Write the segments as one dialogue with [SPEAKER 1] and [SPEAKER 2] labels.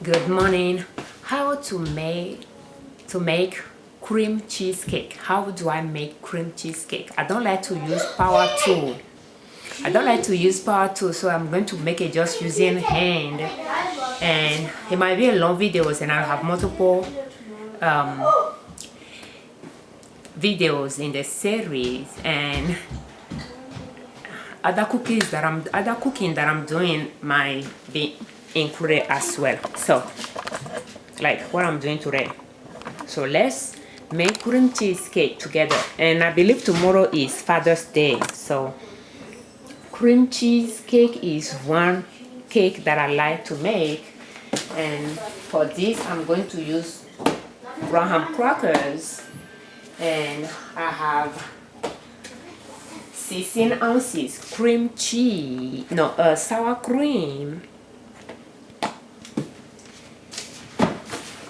[SPEAKER 1] Good morning. How to make cream cheesecake? How do I make cream cheesecake? I don't like to use power tool. So I'm going to make it just using hand. And it might be a long videos, and I'll have multiple videos in the series, and other cooking that I'm doing might be included as well. So like what I'm doing today. So let's make cream cheesecake together. And I believe tomorrow is Father's Day. So cream cheesecake is one cake that I like to make. And for this, I'm going to use graham crackers. And I have 16 ounces sour cream.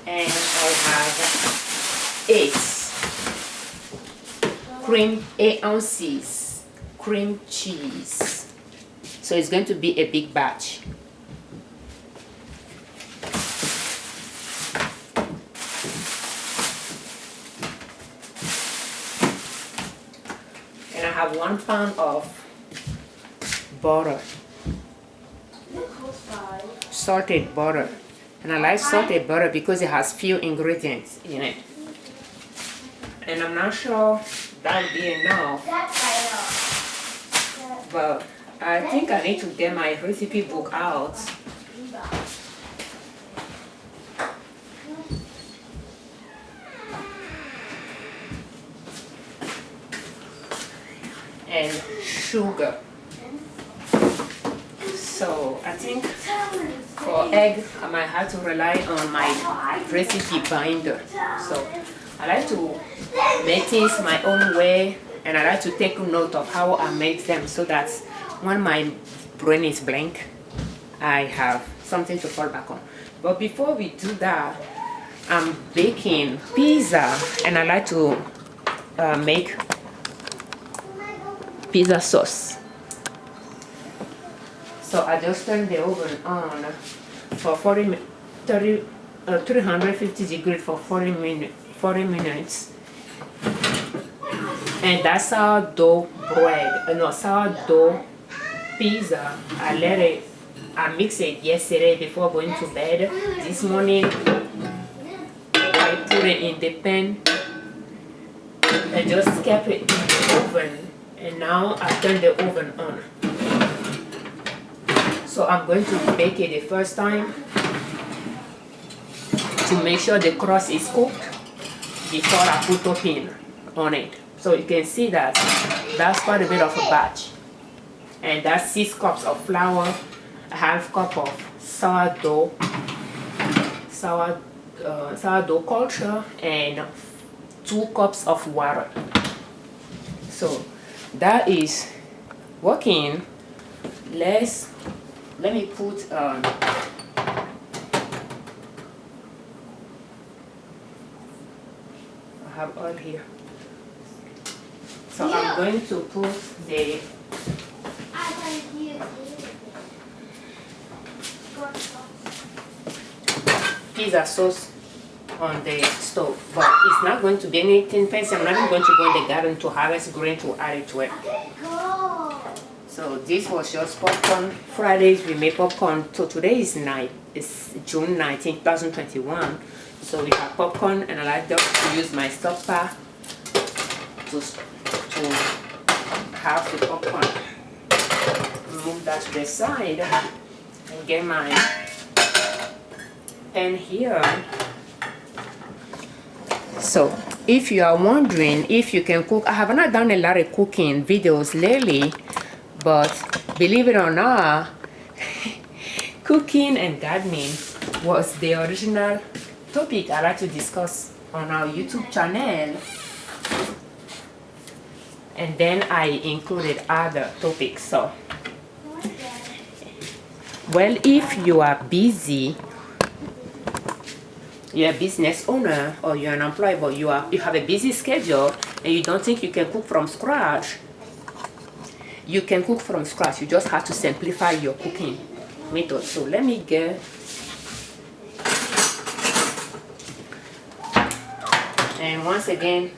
[SPEAKER 1] And I have 8 ounces cream cheese. So it's going to be a big batch. And I have 1 pound of butter, salted butter. And I like salted butter because it has few ingredients in it. And I'm not sure that will be enough, but I think I need to get my recipe book out. And sugar. So I think for egg, I might have to rely on my recipe binder. So I like to make things my own way, and I like to take note of how I make them so that when my brain is blank, I have something to fall back on. But before we do that, I'm baking pizza, and I like to make pizza sauce. So I just turned the oven on for 350 degrees for 40 minutes. And that sourdough pizza, I mixed it yesterday before going to bed. This morning, I put it in the pan and just kept it in the oven. And now I turned the oven on. So I'm going to bake it the first time to make sure the crust is cooked before I put topping on it. So you can see that that's quite a bit of a batch. And that's 6 cups of flour, a half cup of sourdough culture, and 2 cups of water. So that is working. Let me put I have oil here. So I'm going to put the pizza sauce on the stove, but it's not going to be anything fancy. I'm not even going to go in the garden to harvest green to add it to it. So this was just popcorn. Fridays we make popcorn. So today is June 19, 2021. So we have popcorn, and I like to use my stopper to have the popcorn. Move that to the side and get my pan here. So if you are wondering if you can cook, I have not done a lot of cooking videos lately, but believe it or not, cooking and gardening was the original topic I like to discuss on our YouTube channel. And then I included other topics. So, well, if you are busy, you're a business owner or you're an employee, but you have a busy schedule and you don't think you can cook from scratch, you can cook from scratch. You just have to simplify your cooking method. So let me get And once again,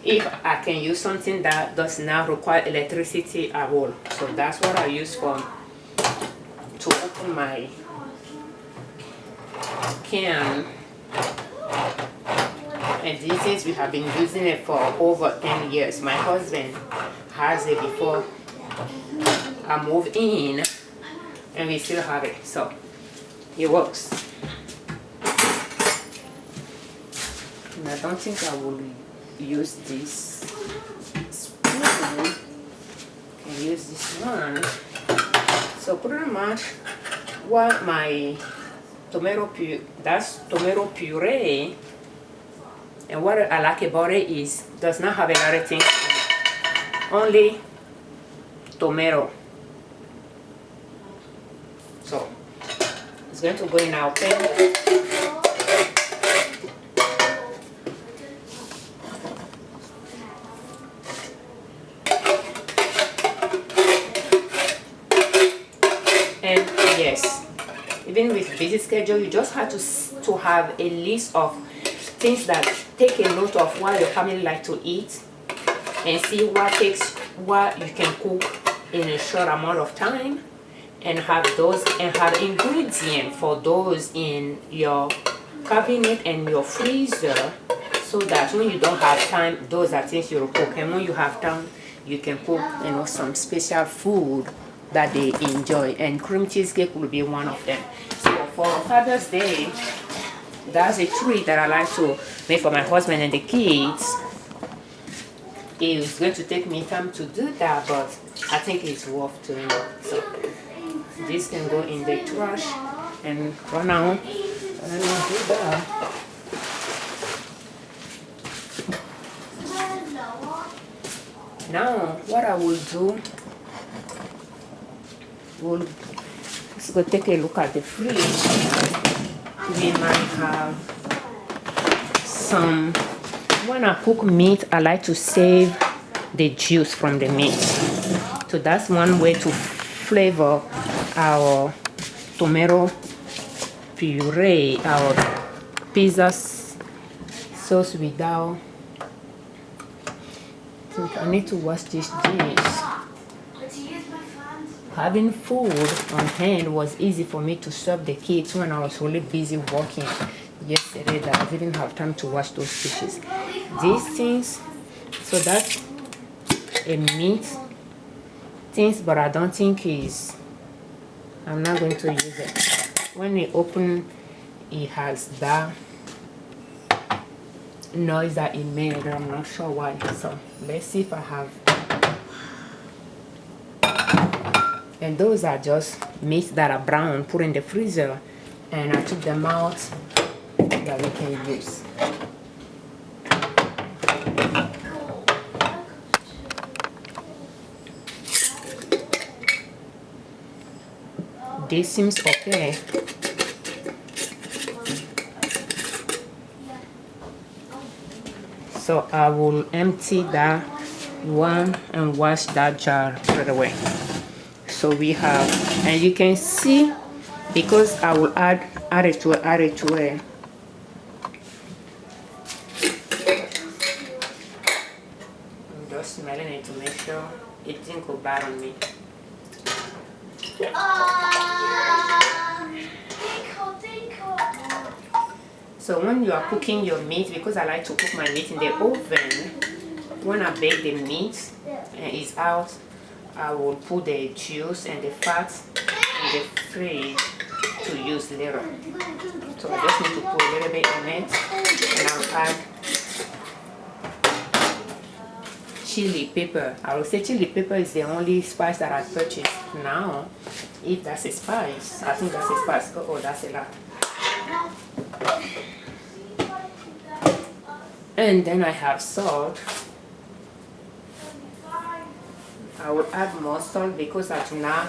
[SPEAKER 1] if I can use something that does not require electricity at all, so that's what I use to open my can. And these days we have been using it for over 10 years. My husband has it before I moved in, and we still have it, so it works. And I don't think I will use this spoon. I can use this one. So pretty much what my tomato puree, and what I like about it is does not have a lot of things, only tomato. So it's going to go in our pan. And yes, even with busy schedule, you just have to have a list of things that take a note of what your family like to eat, and see what you can cook in a short amount of time, and have ingredients for those in your cabinet and your freezer, so that when you don't have time, those are things you'll cook, and when you have time, you can cook, you know, some special food that they enjoy, and cream cheesecake will be one of them. So for Father's Day, that's a treat that I like to make for my husband and the kids. It's going to take me time to do that, but I think it's worth doing it. So this can go in the trash, and right now, I don't do that. Now, what I will do, let's go take a look at the fridge. We might have some. When I cook meat, I like to save the juice from the meat. So that's one way to flavor our tomato puree, our pizza sauce without. I think I need to wash this dish. Having food on hand was easy for me to serve the kids when I was really busy working yesterday, that I didn't have time to wash those dishes. These things, so that's a meat things, but I don't think I'm not going to use it. When you open, it has that noise that it made. I'm not sure why. So let's see if I have. And those are just meats that are brown, put in the freezer, and I took them out that we can use. This seems okay. So I will empty that one and wash that jar right away. So we have, and you can see, because I will add it to it. I'm just smelling it to make sure it didn't go bad on me. So when you are cooking your meat, because I like to cook my meat in the oven, when I bake the meat and it's out, I will put the juice and the fat in the fridge to use later. So I just need to put a little bit in it, and I'll add chili pepper. I will say chili pepper is the only spice that I purchased now. If that's a spice, I think that's a spice. Oh, that's a lot. And then I have salt. I will add more salt because I do not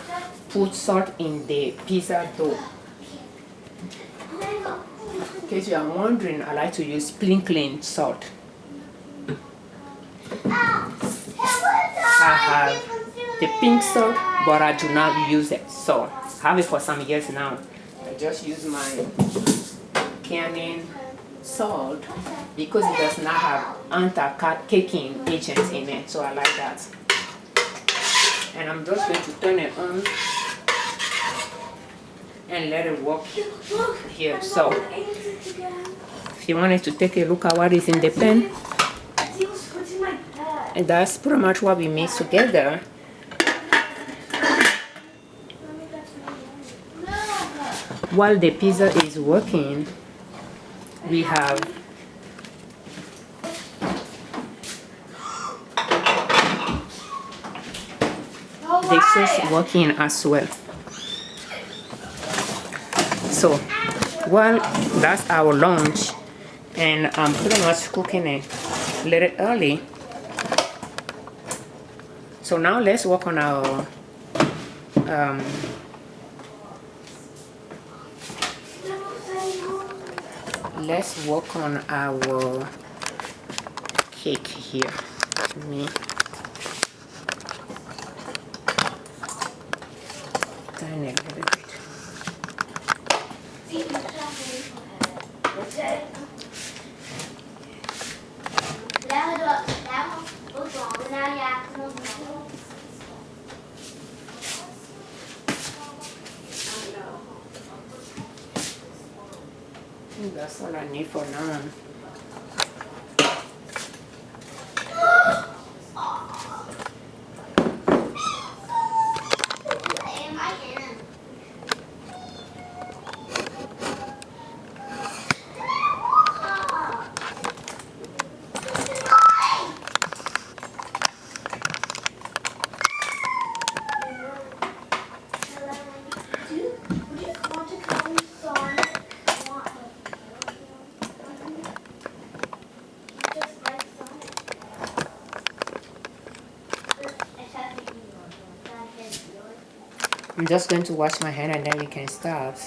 [SPEAKER 1] put salt in the pizza dough. In case you are wondering, I like to use sprinkling salt. I have the pink salt, but I do not use it. So I have it for some years now. I just use my Canon salt because it does not have anti-caking agents in it, so I like that. And I'm just going to turn it on and let it work here. So if you wanted to take a look at what is in the pan, and that's pretty much what we mix together. While the pizza is working, we have the sauce working as well. So while that's our lunch, and I'm pretty much cooking it a little early. So now let's work on our cake here. Let me turn it a little bit. I think that's all I need for now. I'm just going to wash my hand and then we can start.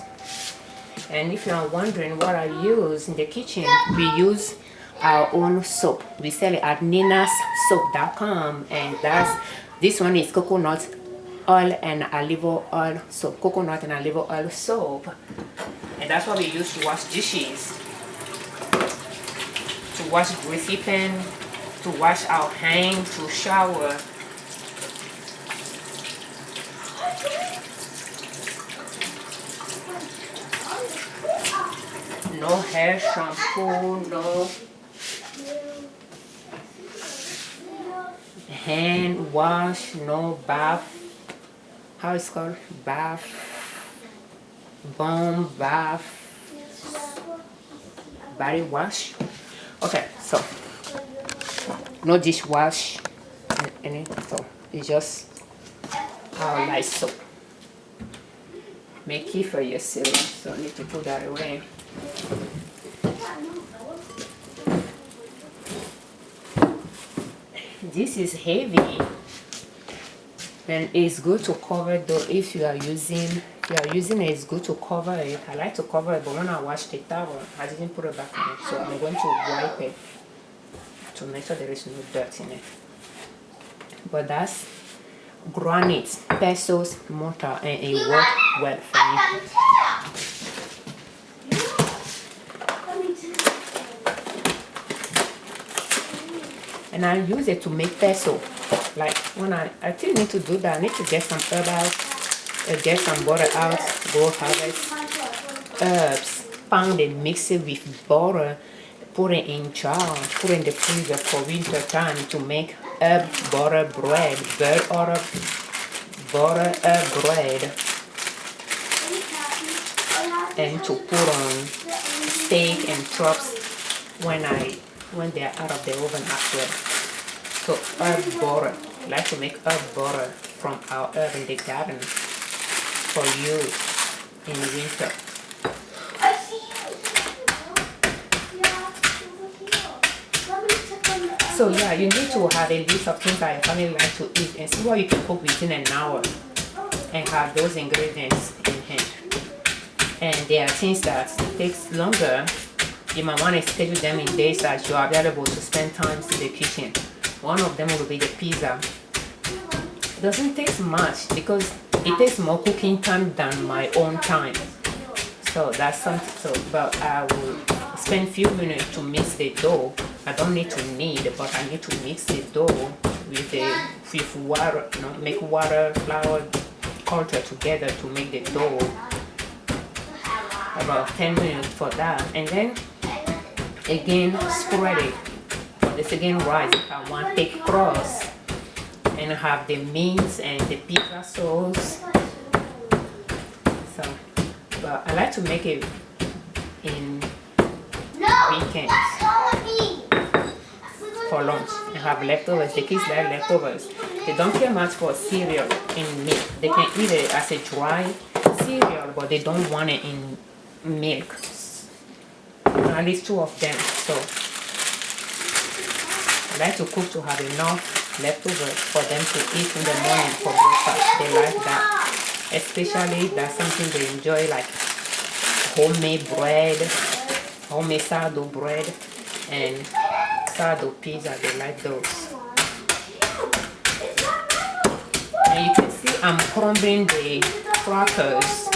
[SPEAKER 1] And if you're wondering what I use in the kitchen, we use our own soap. We sell it at ninassoap.com, and this one is coconut oil and olive oil soap. Coconut and olive oil soap. And that's what we use to wash dishes, to wash greasy pan, to wash our hands, to shower. No hair shampoo, no hand wash, no bath. How it's called? Bath, bomb bath, body wash. Okay, so no dishwash in it. So it's just our light soap. Make it for yourself, so I need to put that away. This is heavy, and it's good to cover though. If you are using it, it's good to cover it. I like to cover it, but when I wash the towel, I didn't put it back in it, so I'm going to wipe it to make sure there is no dirt in it. But that's granite pesos mortar, and it worked well for me. And I use it to make pesto. Like when I still need to do that. I need to get some herb out, get some butter out, go harvest herbs, pound and mix it with butter, put it in jar, put it in the freezer for winter time to make herb butter bread, butter herb bread, and to put on steak and chops when they are out of the oven after. So herb butter, I like to make herb butter from our herb in the garden for use in winter. So yeah, you need to have a list of things that your family like to eat and see what you can cook within an hour and have those ingredients in hand. And there are things that takes longer. You might want to schedule them in days that you are available to spend time in the kitchen. One of them will be the pizza. It doesn't take much because it takes more cooking time than my own time. So that's something. So, but I will spend few minutes to mix the dough. I don't need to knead, but I need to mix the dough with water. You know, make water, flour, culture together to make the dough. About 10 minutes for that, and then again spread it. For the second rice, if I want thick crust, and have the mince and the pizza sauce. So, but I like to make it in weekends for lunch and have leftovers. The kids like leftovers. They don't care much for cereal in milk. They can eat it as a dry cereal, but they don't want it in milk. At least 2 of them. So I like to cook to have enough leftovers for them to eat in the morning for breakfast. They like that. Especially that's something they enjoy, like homemade bread, homemade sourdough bread, and sourdough pizza. They like those. And you can see I'm crumbling the crackers.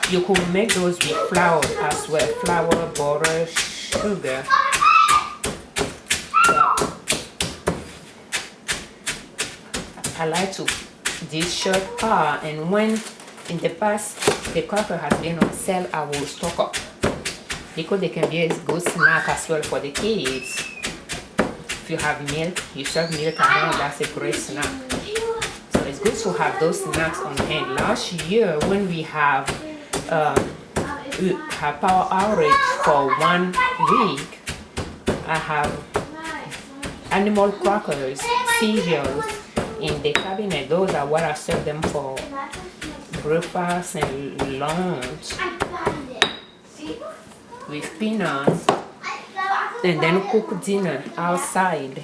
[SPEAKER 1] You could make those with flour as well. Flour, butter, sugar. But I like to this short part, and when in the past the cracker has been on sale, I will stock up because they can be a good snack as well for the kids. If you have milk, you serve milk at home, that's a great snack. So it's good to have those snacks on hand. Last year when we have power outage for 1 week, I have animal crackers, cereals in the cabinet. Those are what I serve them for breakfast and lunch with peanuts, and then cook dinner outside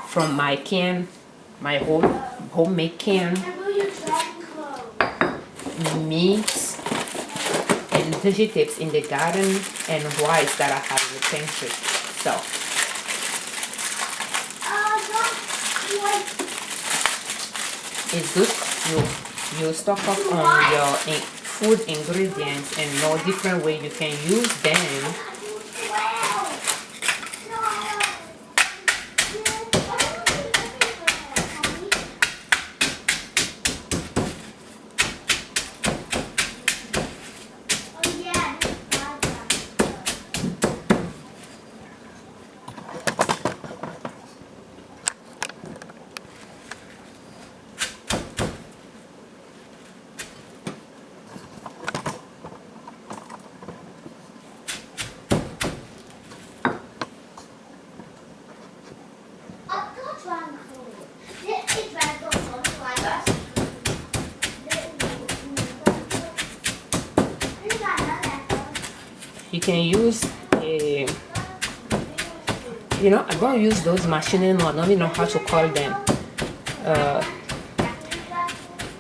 [SPEAKER 1] from my can, my homemade can, meat and vegetables in the garden, and rice that I have in the pantry. So it's good you stock up on your food ingredients and know different way you can use them. You can use a, I don't use those machines, I don't even know how to call them,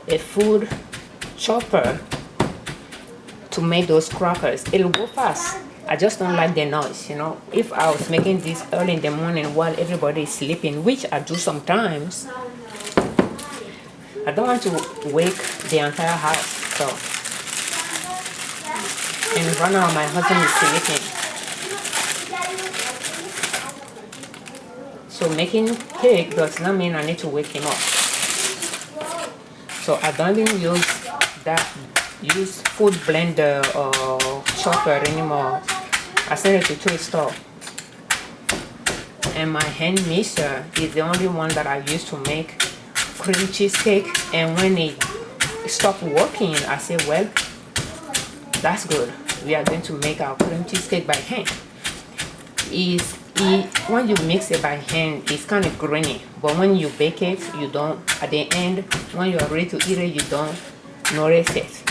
[SPEAKER 1] a food chopper to make those crackers. It'll go fast. I just don't like the noise, If I was making this early in the morning while everybody is sleeping, which I do sometimes, I don't want to wake the entire house. So, and right now my husband is sleeping. So making cake does not mean I need to wake him up. So I don't even use food blender or chopper anymore. I send it to thrift store. And my hand mixer is the only one that I use to make cream cheesecake. And when it stopped working, I said, well, that's good. We are going to make our cream cheesecake by hand. When you mix it by hand, it's kind of grainy. But when you bake it, you don't, at the end, when you are ready to eat it, you don't notice it.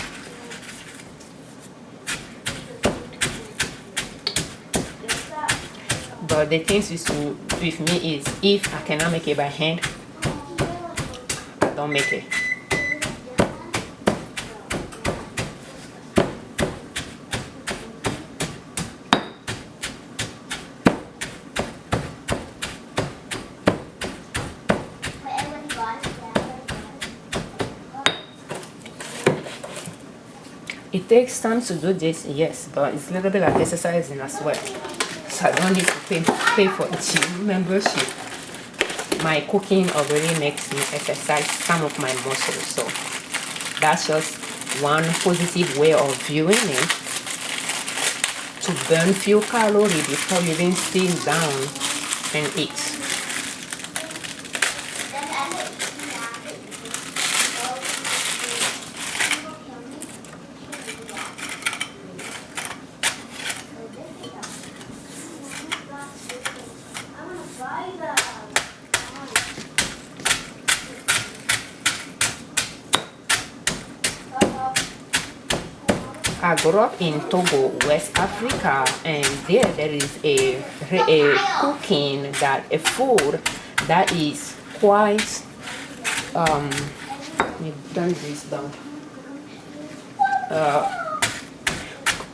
[SPEAKER 1] But the thing with me is, if I cannot make it by hand, I don't make it. It it takes time to do this, yes, but it's a little bit like exercising as well. So I don't need to pay for gym membership. My cooking already makes me exercise some of my muscles, so that's just one positive way of viewing it, to burn few calories before you even sit down and eat. I grew up in Togo, West Africa, and there is a cooking, that a food that is quite we've done this down.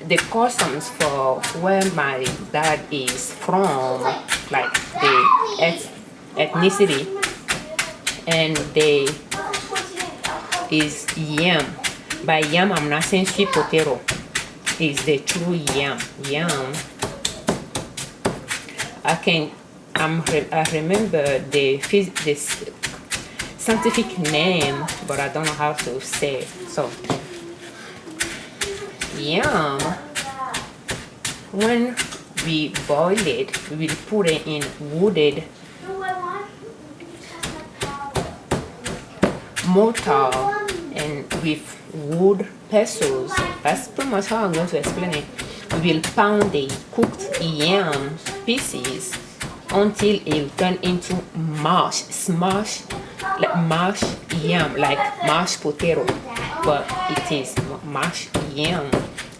[SPEAKER 1] The customs for where my dad is from, like the ethnicity, and they is yam. By yam, I'm not saying sweet potato. It's the true yam. Yam. I remember the scientific name, but I don't know how to say it. So, yam. When we boil it, we will put it in wooded mortar and with wood pestles. That's pretty much how I'm going to explain it. We will pound the cooked yam pieces until it turn into smash, like mashed yam, like mashed potato, but it is mashed yam.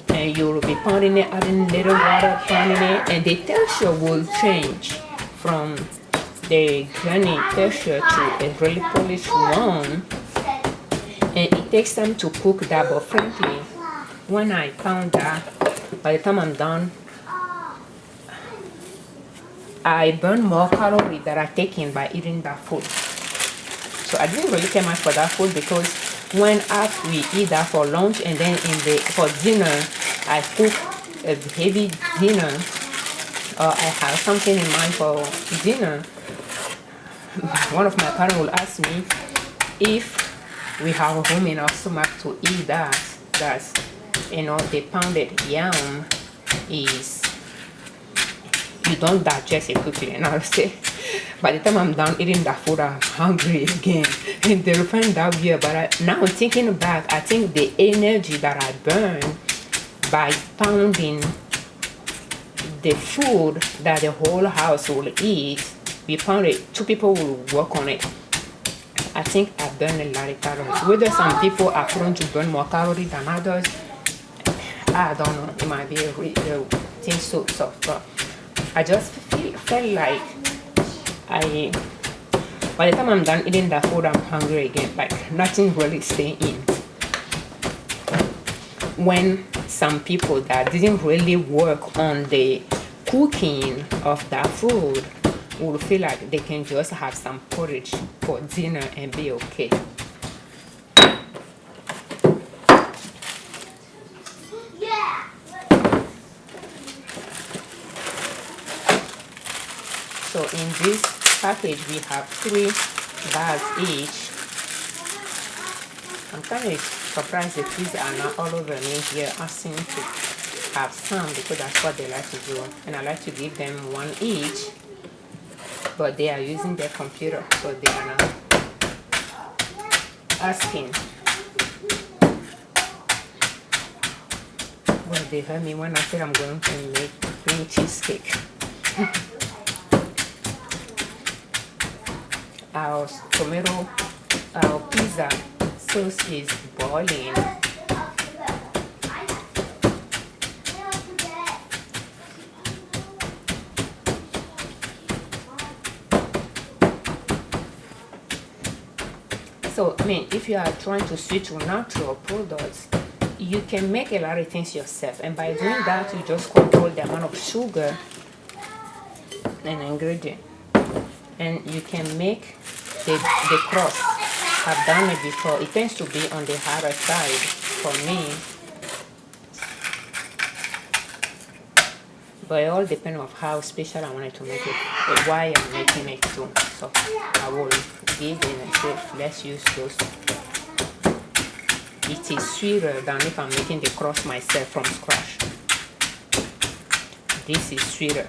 [SPEAKER 1] And you will be pounding it, adding little water, pounding it, and the texture will change from the grainy texture to a really polished one. And it takes time to cook that, but frankly, when I pound that, by the time I'm done, I burn more calories that are taken by eating that food. So I didn't really care much for that food, because when after we eat that for lunch and then for dinner, I cook a heavy dinner, or I have something in mind for dinner. One of my parents will ask me if we have room in our stomach to eat that. That's, the pounded yam is, you don't digest it quickly. And I'll say, by the time I'm done eating that food, I'm hungry again. And they'll find that weird. But now thinking back, I think the energy that I burn by pounding the food that the whole house will eat, we pound it, 2 people will work on it. I think I burn a lot of calories. Whether some people are prone to burn more calories than others, I don't know. It might be a real thing, so but I just felt like by the time I'm done eating that food, I'm hungry again. Like nothing really staying in. When some people that didn't really work on the cooking of that food will feel like they can just have some porridge for dinner and be okay. So in this package we have 3 bags each. I'm kind of surprised the kids are not all over me here asking to have some, because that's what they like to do, and I like to give them 1 each. But they are using their computer, so they are not asking. Well, they heard me when I said I'm going to make cream cheesecake. Our pizza sauce is boiling. So, I mean, if you are trying to switch to natural products, you can make a lot of things yourself. And by doing that, you just control the amount of sugar and ingredient. And you can make the crust. I've done it before. It tends to be on the harder side for me. But it all depends on how special I wanted to make it, or why I'm making it too. So I will give in and say, let's use those. It is sweeter than if I'm making the crust myself from scratch. This is sweeter.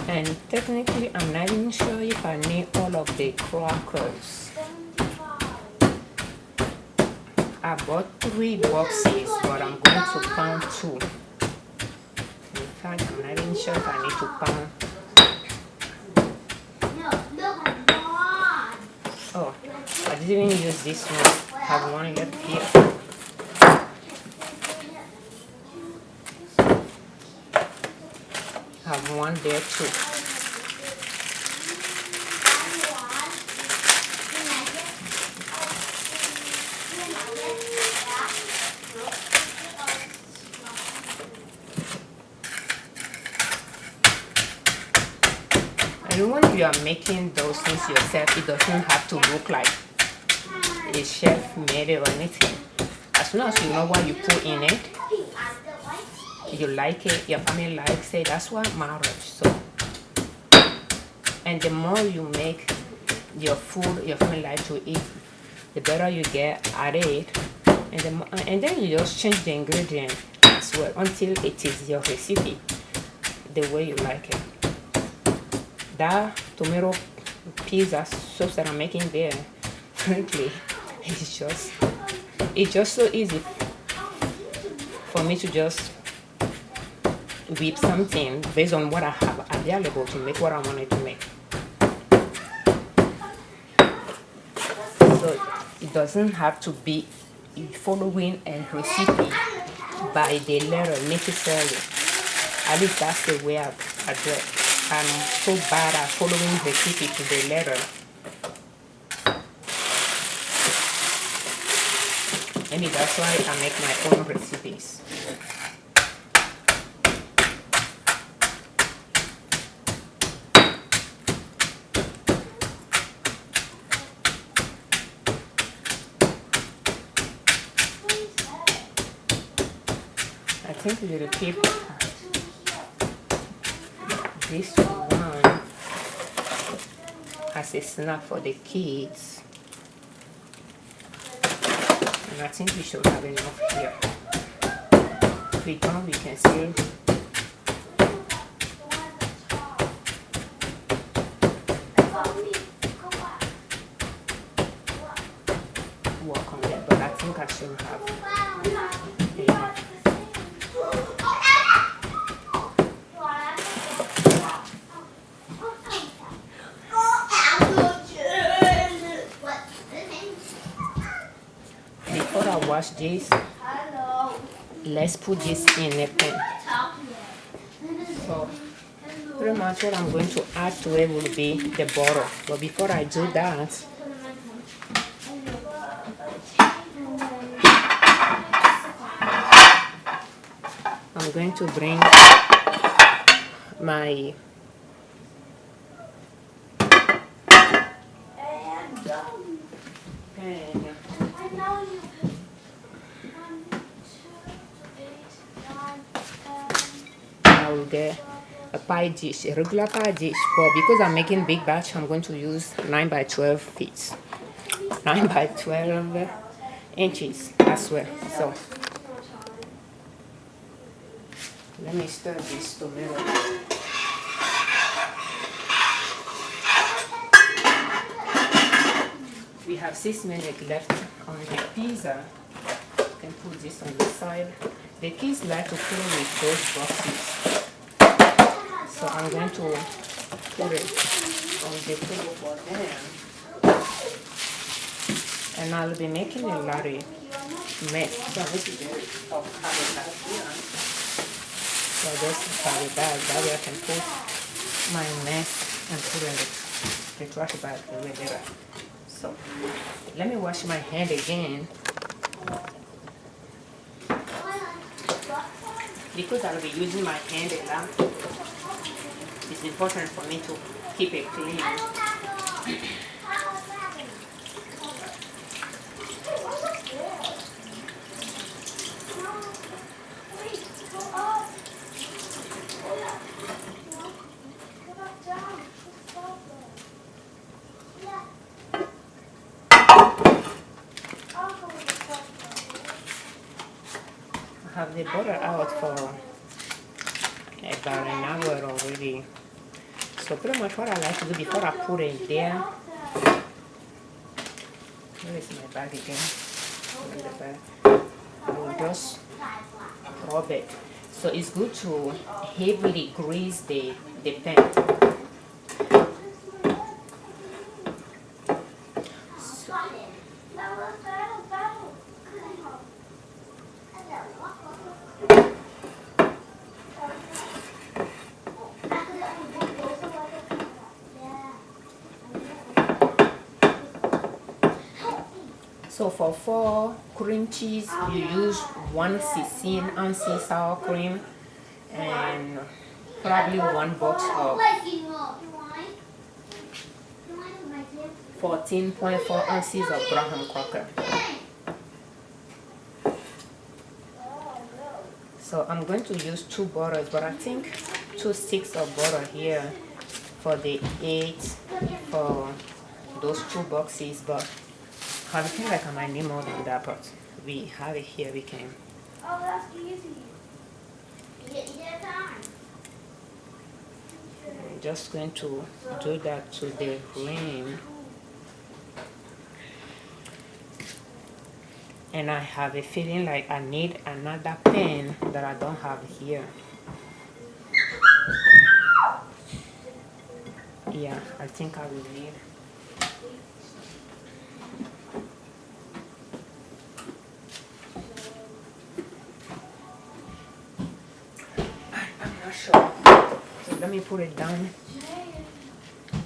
[SPEAKER 1] And technically, I'm not even sure if I need all of the crackers. I bought 3 boxes, but I'm going to pound 2. In fact, I'm not even sure if I need to pound. Oh, I didn't even use this one. I have one left here. I have one there too. And when you are making those things yourself, it doesn't have to look like a chef made it or anything. As long as you know what you put in it, you like it, your family likes it, that's what matters. So, and the more you make your food your family likes to eat, the better you get at it, and then you just change the ingredient as well until it is your recipe the way you like it. That tomato pizza sauce that I'm making there, frankly, it's just so easy for me to just whip something based on what I have available to make what I wanted to make. So it doesn't have to be following a recipe by the letter necessarily. At least that's the way I do it. I'm so bad at following recipe to the letter. Maybe that's why I make my own recipes. I think we will keep this one as a snack for the kids. And I think we should have enough here. If we don't, we can still work on it. But I think I should have enough. Before I wash this, let's put this in a pan. So pretty much what I'm going to add to it will be the butter. But before I do that, I'm going to bring my I will get a pie dish, a regular pie dish, but because I'm making big batch, I'm going to use 9 by 12 feet, 9 by 12 inches as well. So let me stir this tomato. We have 6 minutes left on the pizza. You can put this on the side. The kids like to play with those boxes. So I'm going to put it on the table for them. And I'll be making a lot of mess. So this is the carry bag here. So I just carry bag. That way I can put my mess and put it in the trash bag the way they are. So let me wash my hand again. Because I'll be using my hand a lot, it's important for me to keep it clean. have the butter out for about an hour already. So pretty much what I like to do before I put it there, where is my bag again? The bag. I will just rub it. So it's good to heavily grease the pan. So for 4 cream cheese, you use 1 16-ounce sour cream and probably 1 box of 14.4 ounces of graham cracker. So I'm going to use 2 butters, but I think 2 sticks of butter here for the 8 for those 2 boxes, but I feel like I might need more than that, but we have it here, we can.
[SPEAKER 2] Oh, that's easy.
[SPEAKER 1] I'm just going to do that to the rim. And I have a feeling like I need another pan that I don't have here. Yeah, I think I will need. I'm not sure. So let me put it down.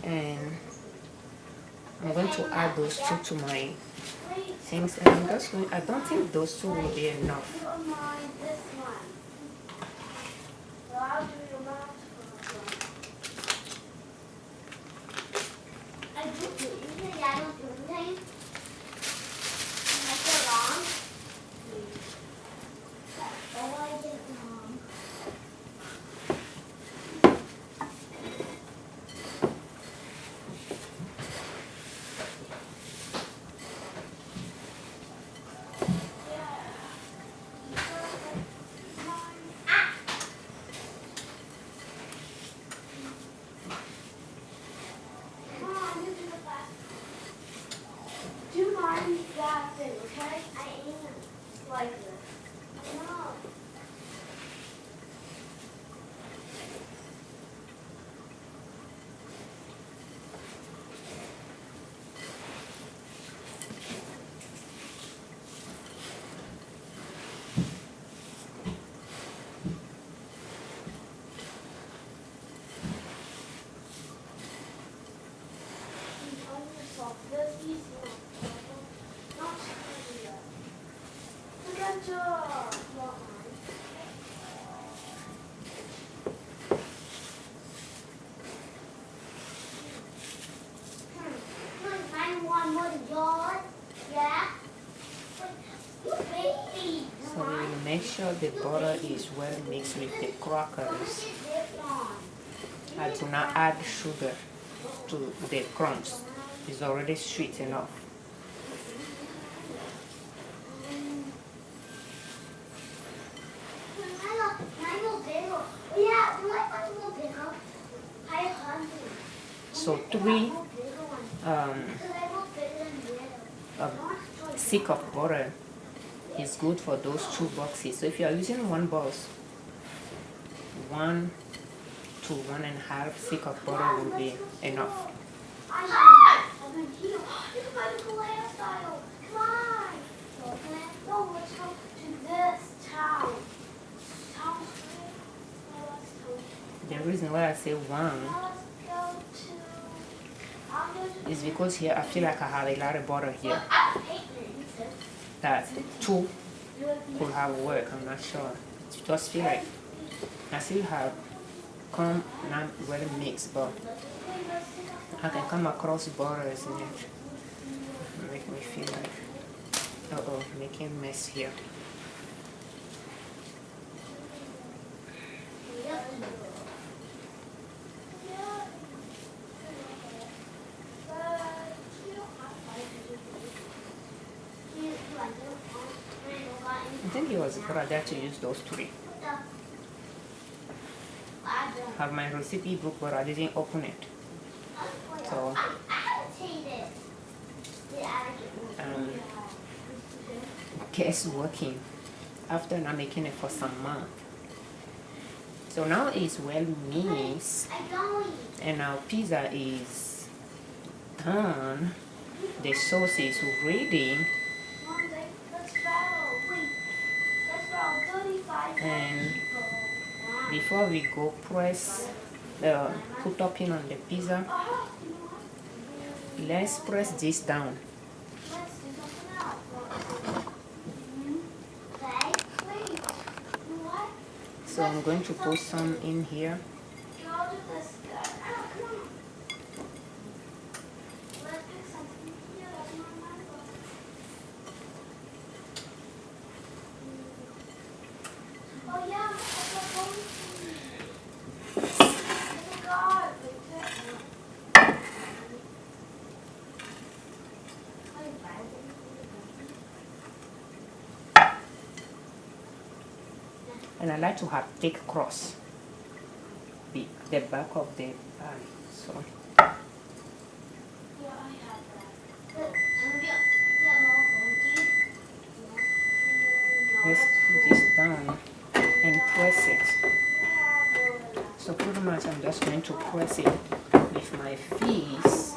[SPEAKER 1] And I'm going to add those 2 to my things. And I'm just going, I don't think those 2 will be enough.
[SPEAKER 2] Okay? I am like this. No.
[SPEAKER 1] So we will make sure the butter is well mixed with the crackers. I do not add sugar to the crumbs. It's already sweet enough. So 3 stick of butter is good for those 2 boxes. So if you are using 1 box, 1 to 1.5 stick of butter will be enough. The reason why I say 1 is because here I feel like I have a lot of butter here. That 2 could have worked, I'm not sure. I just feel like I still have come not well mixed, but I can come across butters in it. Make me feel like making a mess here. I think think it was better to use those three. I have my recipe book, but I didn't open it. So guess working after not making it for some months. So now it's well mixed and our pizza is done. The sauce is ready. And before we go press put topping on the pizza, let's press this down. So I'm going to put some in here. And I like to have thick crust, the back of the pan. So let's put this down and press it. So pretty much I'm just going to press it with my fist.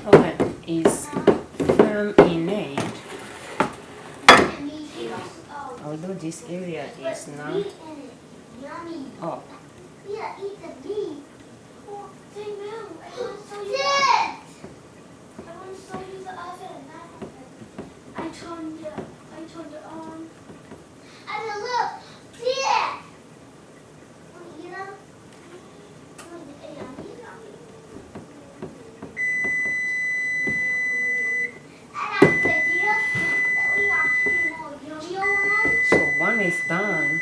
[SPEAKER 1] Okay, it's firm in it. Although this area is now up.
[SPEAKER 2] Yeah, eat the meat. Oh, they will. I want to show you the oven. I turned it on. And look, see it. You know?
[SPEAKER 1] So one is done.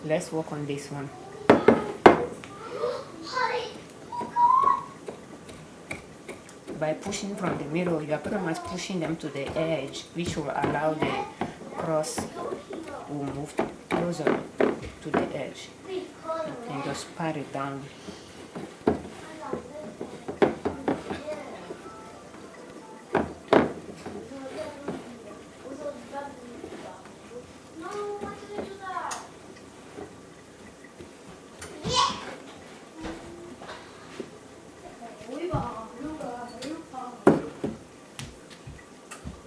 [SPEAKER 1] Let's work on this one. By pushing from the middle, you are pretty much pushing them to the edge, which will allow the crust to move closer to the edge. And just pat it down.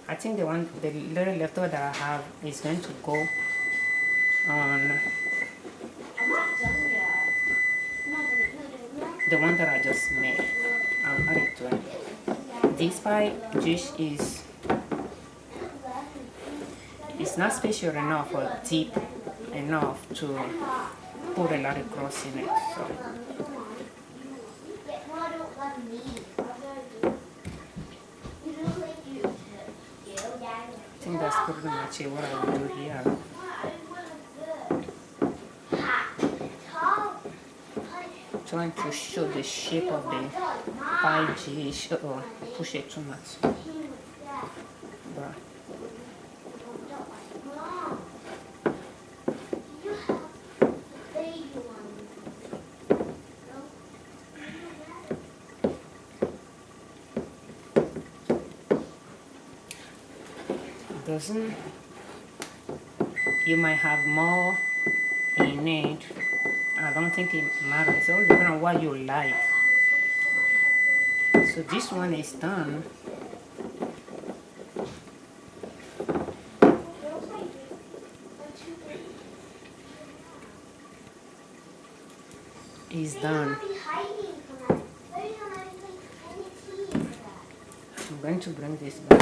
[SPEAKER 1] I think the little leftover that I have is going to go on the one that I just made. I'll add it to it. This pie dish is not special enough or deep enough to put a lot of crust in it. So I think that's pretty much what I will do here. trying to show the shape of the pie dish. Uh-oh, push it too much. Bruh. Doesn't, you might have more in it. I don't think it matters. It's all depends on what you like. So this one is done. It's done. I'm going to bring this back.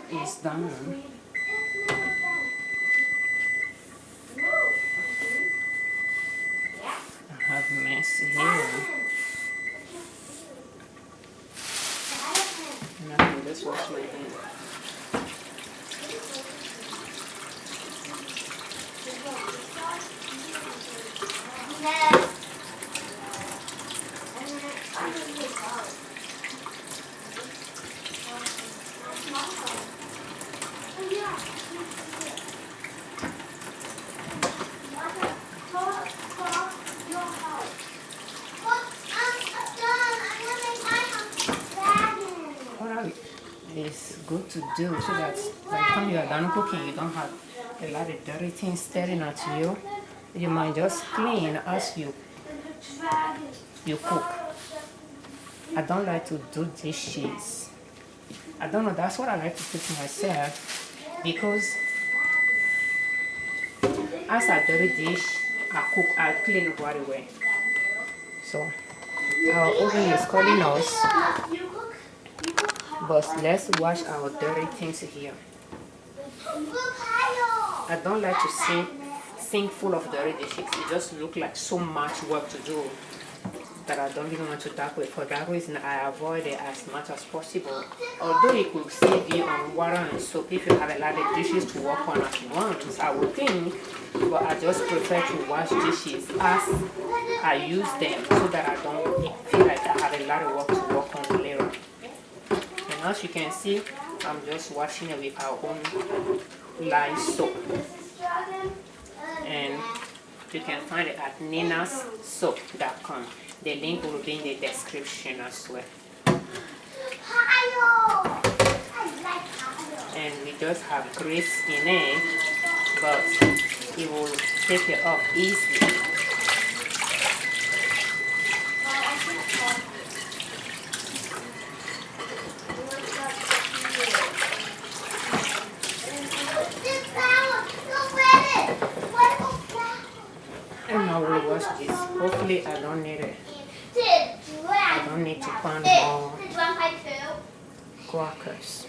[SPEAKER 1] It's done. I have mess here. And I can just wash my hands. It's good to do so that by the time you are done cooking, you don't have a lot of dirty things staring at you. You might just clean as you cook. I don't like to do dishes. I don't know, that's what I like to cook myself, because as I dirty dish, I cook, I clean right away. So our oven is calling us, but let's wash our dirty things here. I don't like to sink full of dirty dishes. It just looks like so much work to do that I don't even want to tackle it. For that reason, I avoid it as much as possible. Although it could save you on water and soap if you have a lot of dishes to work on at once, I would think, but I just prefer to wash dishes as I use them so that I don't feel like I have a lot of work to work on later. And as you can see, I'm just washing it with our own lye soap. And you can find it at ninassoap.com. The link will be in the description as well. And we just have grease in it, but it will take it off easily. And I will wash this. Hopefully I don't need it. I don't need to pound more crackers.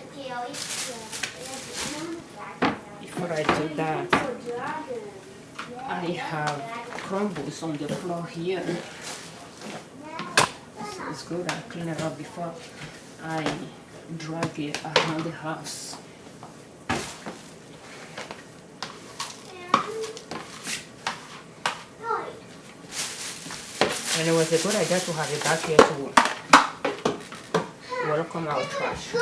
[SPEAKER 1] Before I do that, I have crumbles on the floor here. It's good I clean it up before I drag it around the house. And it was a good idea to have it back here to welcome our trash.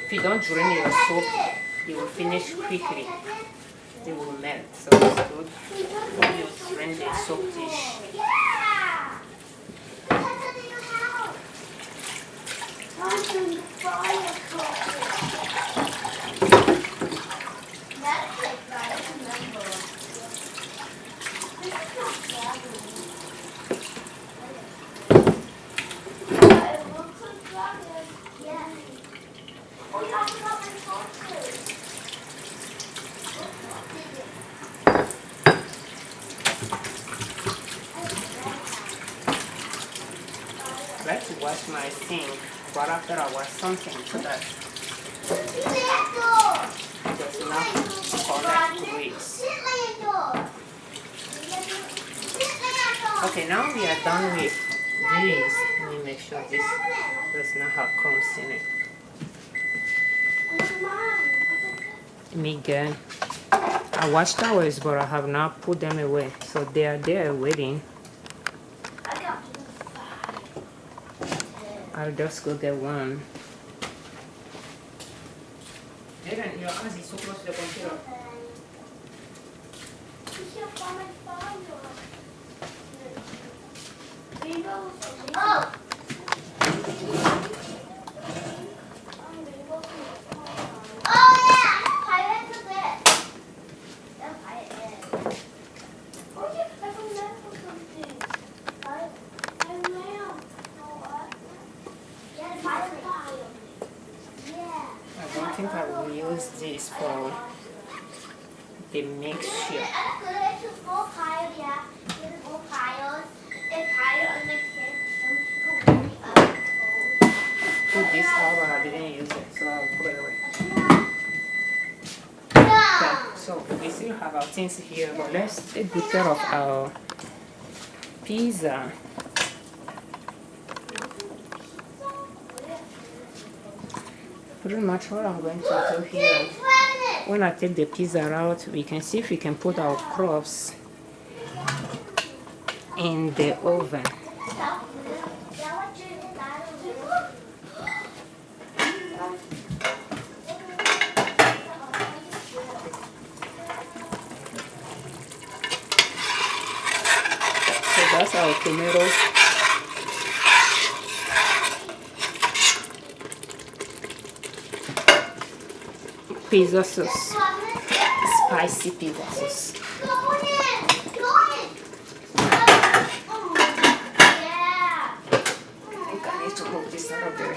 [SPEAKER 1] If you don't drain your soap, it will finish quickly. It will melt, so it's good when you drain the soap dish.
[SPEAKER 2] Yeah. Oh, you also got my faucet.
[SPEAKER 1] Let's wash my sink right after I wash something so that it does not collect grease. Okay, now we are done with this. Let me make sure this does not have crumbs in it. Miguel, I washed ours, but I have not put them away, so they are there waiting. I'll just go get one. Your eyes is so close to the computer.
[SPEAKER 2] Oh! Oh yeah! Pirates of it. That's pirate. Oh yeah, I found that for something. I lamb. Yeah, pirate fire. Yeah.
[SPEAKER 1] I don't think I will use this for the mixture. Put this out, but I didn't use it, so I'll put it away. Okay, so we still have our things here, but let's take good care of our pizza. Pretty much what I'm going to do here, when I take the pizza out, we can see if we can put our crusts in the oven. So that's our tomato. Pizza sauce. Spicy pizza sauce. I think I need to move this out of there.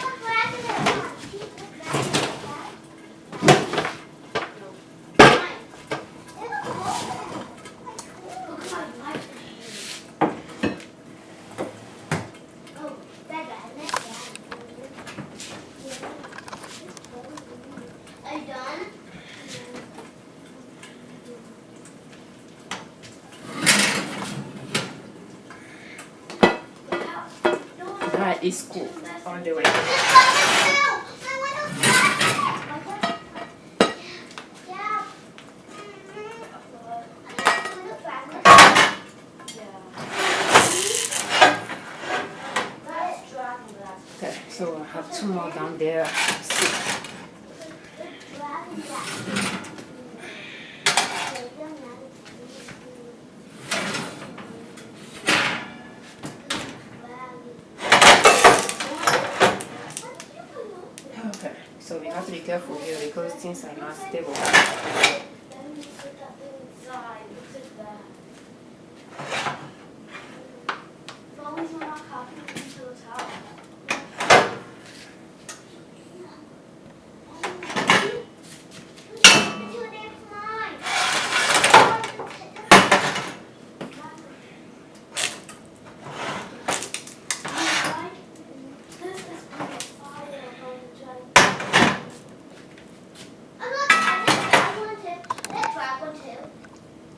[SPEAKER 2] Are you done?
[SPEAKER 1] That is cool. On the way. Okay, so I have two more down there. Okay, so we have to be careful here because things are not stable.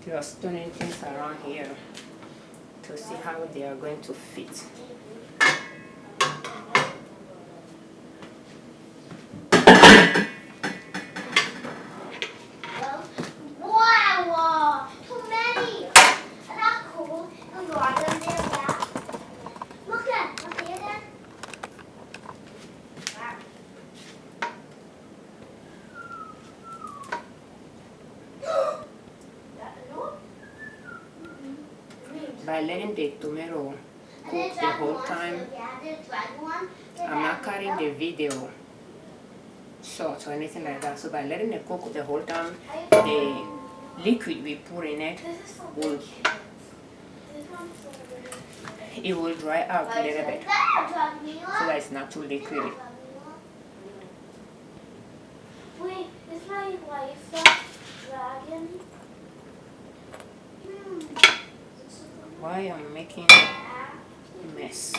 [SPEAKER 1] Just turning things around here to see how they are going to fit.
[SPEAKER 2] Wow! Too many! That's cool. And you are them there, yeah? Look at that.
[SPEAKER 1] By letting the tomato cook the whole time, I'm not cutting the video short or anything like that. So by letting it cook the whole time, the liquid we put in it will It will dry out a little bit so that it's not too liquidy.
[SPEAKER 2] Wait, is my life dragon?
[SPEAKER 1] Why I'm making a mess?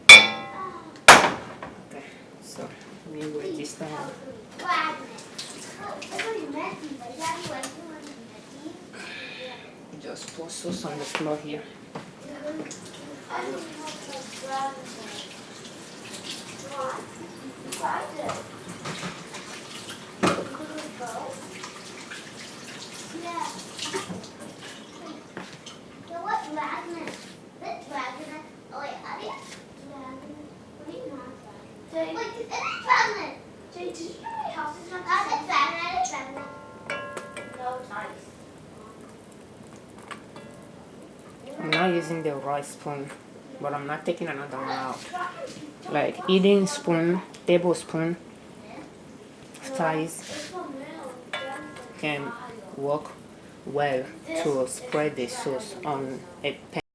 [SPEAKER 1] Okay, so let me write this down. Just pour sauce on the floor here. I'm not using the right spoon, but I'm not taking another one out. Like eating spoon, tablespoon size can work well to spread the sauce on a pan.